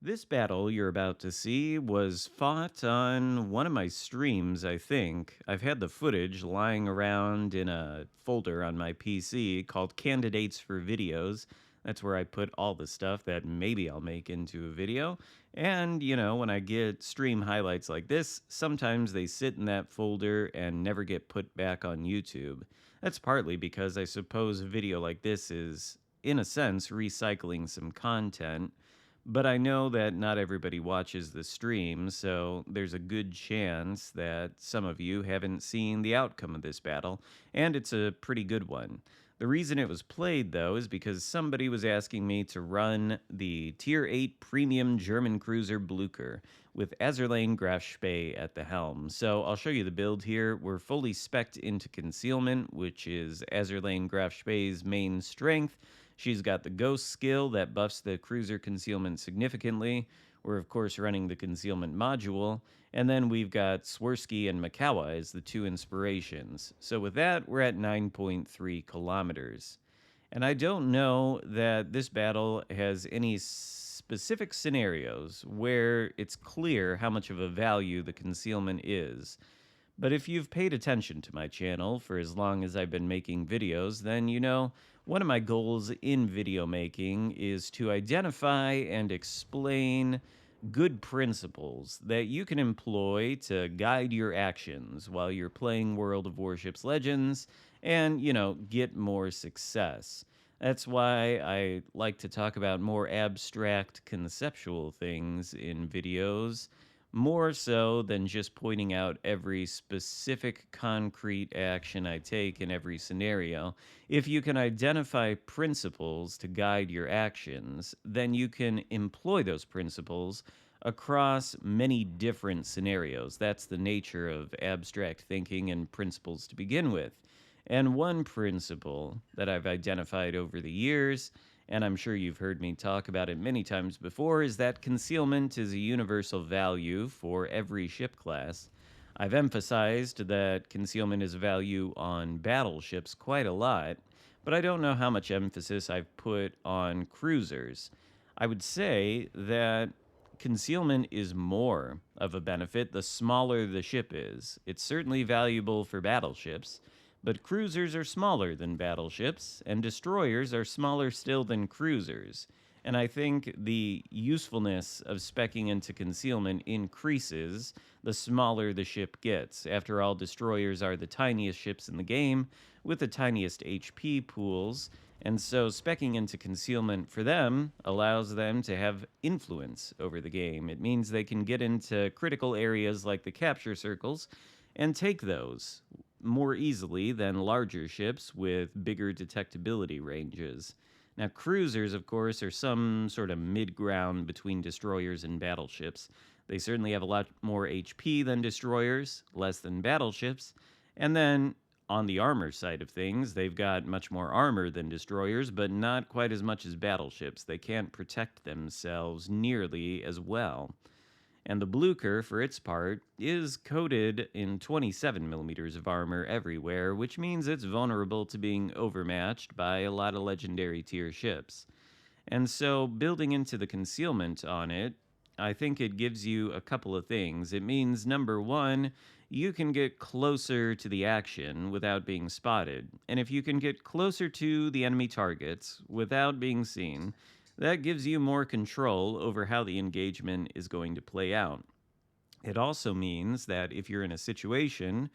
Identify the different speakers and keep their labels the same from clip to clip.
Speaker 1: This battle you're about to see was fought on one of my streams, I think. I've had the footage lying around in a folder on my PC called Candidates for Videos. That's where I put all the stuff that maybe I'll make into a video. And, when I get stream highlights like this, sometimes they sit in that folder and never get put back on YouTube. That's partly because I suppose a video like this is, in a sense, recycling some content. But I know that not everybody watches the stream, so there's a good chance that some of you haven't seen the outcome of this battle, and it's a pretty good one. The reason it was played, though, is because somebody was asking me to run the Tier 8 Premium German Cruiser Blücher with Azur Lane Graf Spee at the helm. So I'll show you the build here. We're fully spec'd into Concealment, which is Azur Lane Graf Spee's main strength. She's got the Ghost skill that buffs the cruiser concealment significantly. We're, of course, running the concealment module. And then we've got Swirsky and Makawa as the two inspirations. So with that, we're at 9.3 kilometers. And I don't know that this battle has any specific scenarios where it's clear how much of a value the concealment is. But if you've paid attention to my channel for as long as I've been making videos, then you know one of my goals in video making is to identify and explain good principles that you can employ to guide your actions while you're playing World of Warships Legends and, get more success. That's why I like to talk about more abstract conceptual things in videos more so than just pointing out every specific concrete action I take in every scenario. If you can identify principles to guide your actions, then you can employ those principles across many different scenarios. That's the nature of abstract thinking and principles to begin with. And one principle that I've identified over the years, and I'm sure you've heard me talk about it many times before, is that concealment is a universal value for every ship class. I've emphasized that concealment is a value on battleships quite a lot, but I don't know how much emphasis I've put on cruisers. I would say that concealment is more of a benefit the smaller the ship is. It's certainly valuable for battleships, but cruisers are smaller than battleships, and destroyers are smaller still than cruisers. And I think the usefulness of speccing into concealment increases the smaller the ship gets. After all, destroyers are the tiniest ships in the game with the tiniest HP pools, and so speccing into concealment for them allows them to have influence over the game. It means they can get into critical areas like the capture circles and take those more easily than larger ships with bigger detectability ranges. Now, cruisers, of course, are some sort of mid-ground between destroyers and battleships. They certainly have a lot more HP than destroyers, less than battleships, and then on the armor side of things, they've got much more armor than destroyers, but not quite as much as battleships. They can't protect themselves nearly as well. And the Blücher, for its part, is coated in 27 millimeters of armor everywhere, which means it's vulnerable to being overmatched by a lot of legendary tier ships. And so, building into the concealment on it, I think it gives you a couple of things. It means, number one, you can get closer to the action without being spotted. And if you can get closer to the enemy targets without being seen, that gives you more control over how the engagement is going to play out. It also means that if you're in a situation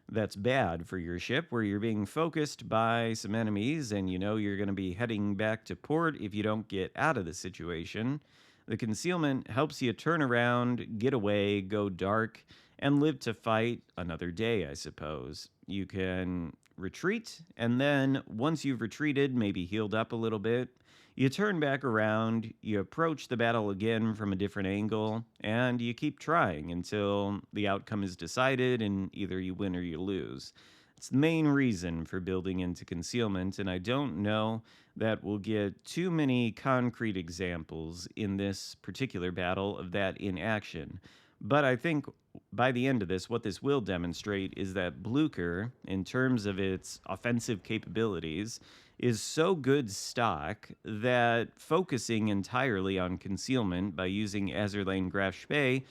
Speaker 1: that's bad for your ship, where you're being focused by some enemies and you know you're going to be heading back to port if you don't get out of the situation, the concealment helps you turn around, get away, go dark, and live to fight another day, I suppose. You can retreat, and then once you've retreated, maybe healed up a little bit, you turn back around, you approach the battle again from a different angle, and you keep trying until the outcome is decided and either you win or you lose. It's the main reason for building into concealment, and I don't know that we'll get too many concrete examples in this particular battle of that in action. But I think by the end of this, what this will demonstrate is that Blücher, in terms of its offensive capabilities, is so good stock that focusing entirely on concealment by using Azur Lane Graf Spee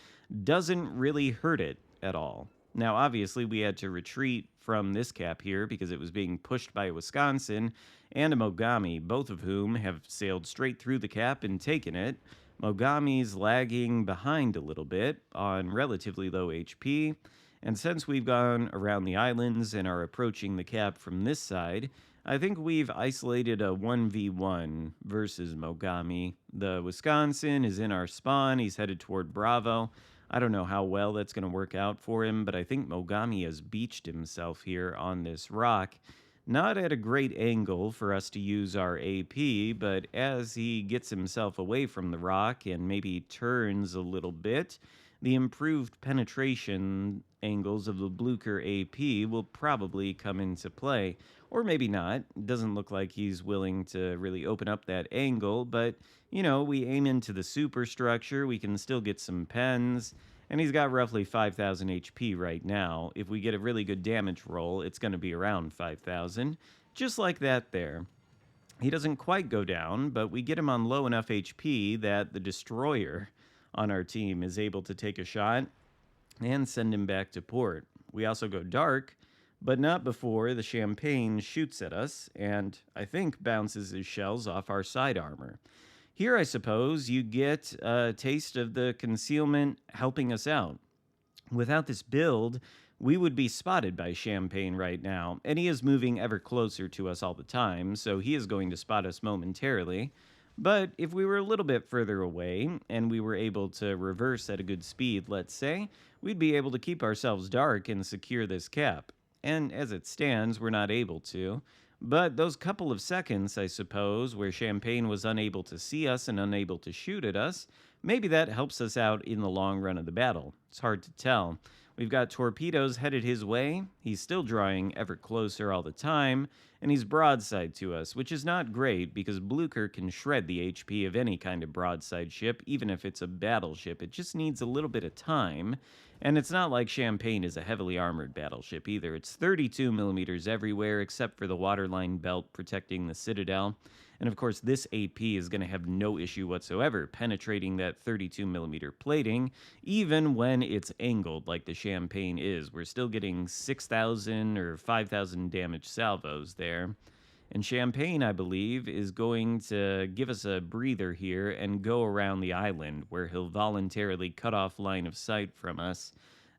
Speaker 1: doesn't really hurt it at all. Now, obviously, we had to retreat from this cap here because it was being pushed by a Wisconsin and a Mogami, both of whom have sailed straight through the cap and taken it. Mogami's lagging behind a little bit on relatively low HP, and since we've gone around the islands and are approaching the cap from this side, I think we've isolated a 1v1 versus Mogami. The Wisconsin is in our spawn. He's headed toward Bravo. I don't know how well that's going to work out for him, but I think Mogami has beached himself here on this rock. Not at a great angle for us to use our AP, but as he gets himself away from the rock and maybe turns a little bit, the improved penetration angles of the Blücher AP will probably come into play. Or maybe not. It doesn't look like he's willing to really open up that angle, but, we aim into the superstructure, we can still get some pens, and he's got roughly 5,000 HP right now. If we get a really good damage roll, it's going to be around 5,000, just like that there. He doesn't quite go down, but we get him on low enough HP that the destroyer on our team is able to take a shot and send him back to port. We also go dark, but not before the champagne shoots at us and I think bounces his shells off our side armor. Here, I suppose, you get a taste of the concealment helping us out. Without this build, we would be spotted by Champagne right now, and he is moving ever closer to us all the time, so he is going to spot us momentarily. But if we were a little bit further away, and we were able to reverse at a good speed, let's say, we'd be able to keep ourselves dark and secure this cap. And as it stands, we're not able to. But those couple of seconds, I suppose, where Champagne was unable to see us and unable to shoot at us, maybe that helps us out in the long run of the battle. It's hard to tell. We've got torpedoes headed his way. He's still drawing ever closer all the time, and he's broadside to us, which is not great because Blücher can shred the HP of any kind of broadside ship, even if it's a battleship. It just needs a little bit of time, and it's not like Champagne is a heavily armored battleship either. It's 32 millimeters everywhere except for the waterline belt protecting the citadel. And of course, this AP is going to have no issue whatsoever penetrating that 32 millimeter plating, even when it's angled like the Champagne is. We're still getting 6,000 or 5,000 damage salvos there. And Champagne, I believe, is going to give us a breather here and go around the island where he'll voluntarily cut off line of sight from us.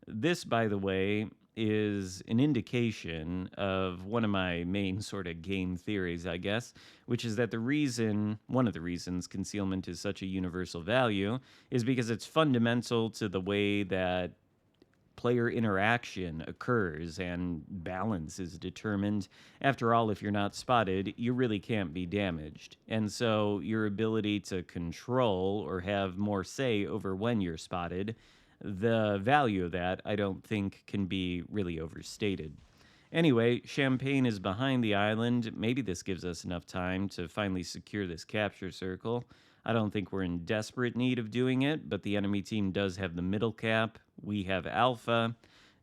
Speaker 1: This, by the way, is an indication of one of my main sort of game theories, I guess, which is that one of the reasons concealment is such a universal value is because it's fundamental to the way that player interaction occurs and balance is determined. After all, if you're not spotted, you really can't be damaged. And so your ability to control or have more say over when you're spotted, the value of that, I don't think, can be really overstated. Anyway, Champagne is behind the island. Maybe this gives us enough time to finally secure this capture circle. I don't think we're in desperate need of doing it, but the enemy team does have the middle cap. We have Alpha.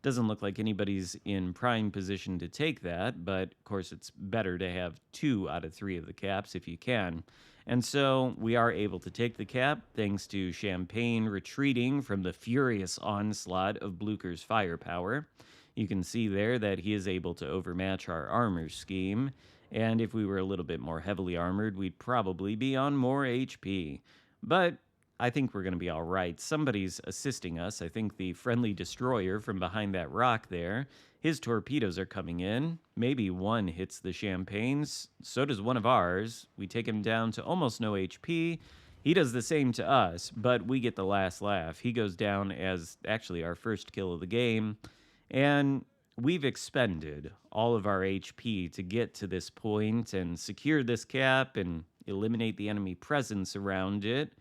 Speaker 1: Doesn't look like anybody's in prime position to take that, but of course it's better to have 2 out of 3 of the caps if you can. And so we are able to take the cap thanks to Champagne retreating from the furious onslaught of Blücher's firepower. You can see there that he is able to overmatch our armor scheme, and if we were a little bit more heavily armored, we'd probably be on more HP. But I think we're going to be all right. Somebody's assisting us. I think the friendly destroyer from behind that rock there. His torpedoes are coming in. Maybe one hits the Champagnes. So does one of ours. We take him down to almost no HP. He does the same to us, but we get the last laugh. He goes down as actually our first kill of the game. And we've expended all of our HP to get to this point and secure this cap and eliminate the enemy presence around it,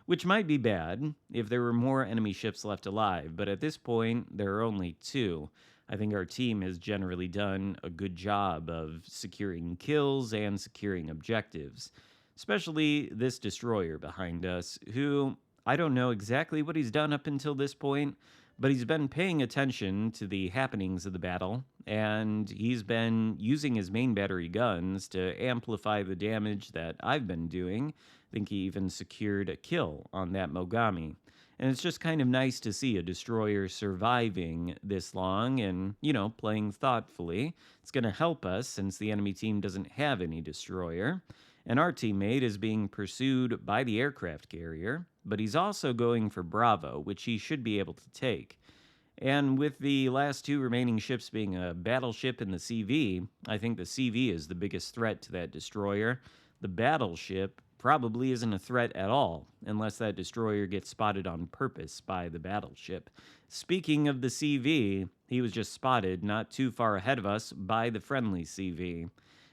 Speaker 1: which might be bad if there were more enemy ships left alive, but at this point, there are only 2. I think our team has generally done a good job of securing kills and securing objectives, especially this destroyer behind us, who I don't know exactly what he's done up until this point, but he's been paying attention to the happenings of the battle, and he's been using his main battery guns to amplify the damage that I've been doing. I think he even secured a kill on that Mogami. And it's just kind of nice to see a destroyer surviving this long and, playing thoughtfully. It's going to help us since the enemy team doesn't have any destroyer. And our teammate is being pursued by the aircraft carrier, but he's also going for Bravo, which he should be able to take. And with the last two remaining ships being a battleship and the CV, I think the CV is the biggest threat to that destroyer. The battleship probably isn't a threat at all, unless that destroyer gets spotted on purpose by the battleship. Speaking of the CV, he was just spotted not too far ahead of us by the friendly CV.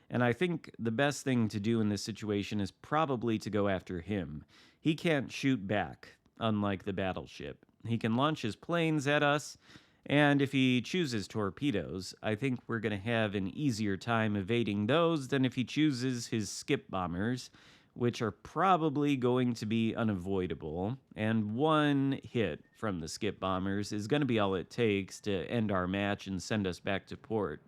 Speaker 1: And I think the best thing to do in this situation is probably to go after him. He can't shoot back, unlike the battleship. He can launch his planes at us, and if he chooses torpedoes, I think we're going to have an easier time evading those than if he chooses his skip bombers, which are probably going to be unavoidable, and one hit from the skip bombers is going to be all it takes to end our match and send us back to port.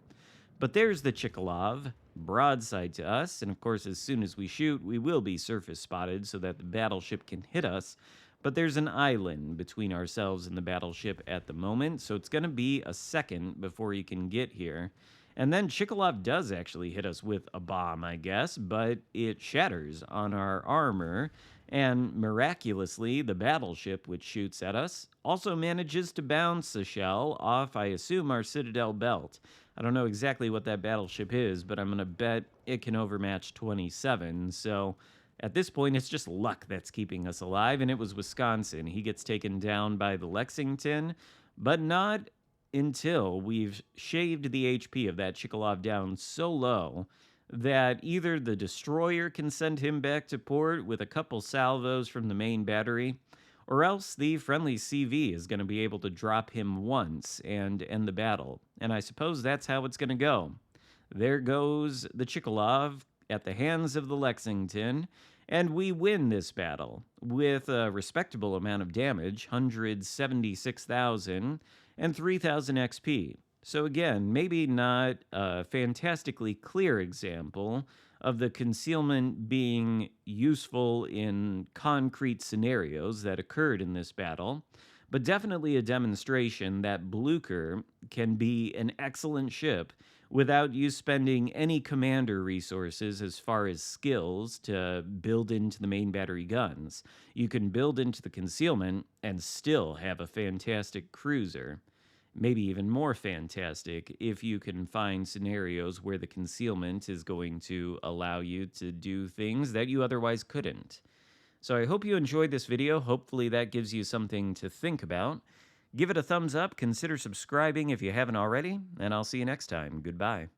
Speaker 1: But there's the Chikhalov, broadside to us, and of course as soon as we shoot, we will be surface spotted so that the battleship can hit us. But there's an island between ourselves and the battleship at the moment, so it's going to be a second before you can get here. And then Chikhalov does actually hit us with a bomb, I guess, but it shatters on our armor, and miraculously, the battleship, which shoots at us, also manages to bounce a shell off, I assume, our Citadel belt. I don't know exactly what that battleship is, but I'm going to bet it can overmatch 27, so at this point, it's just luck that's keeping us alive, and it was Wisconsin. He gets taken down by the Lexington, but not until we've shaved the HP of that Chikhalov down so low that either the destroyer can send him back to port with a couple salvos from the main battery, or else the friendly CV is going to be able to drop him once and end the battle. And I suppose that's how it's going to go. There goes the Chikhalov at the hands of the Lexington, and we win this battle with a respectable amount of damage, 176,000 and 3,000 XP. So again, maybe not a fantastically clear example of the concealment being useful in concrete scenarios that occurred in this battle, but definitely a demonstration that Blücher can be an excellent ship without you spending any commander resources as far as skills to build into the main battery guns. You can build into the concealment and still have a fantastic cruiser. Maybe even more fantastic if you can find scenarios where the concealment is going to allow you to do things that you otherwise couldn't. So I hope you enjoyed this video. Hopefully that gives you something to think about. Give it a thumbs up, consider subscribing if you haven't already, and I'll see you next time. Goodbye.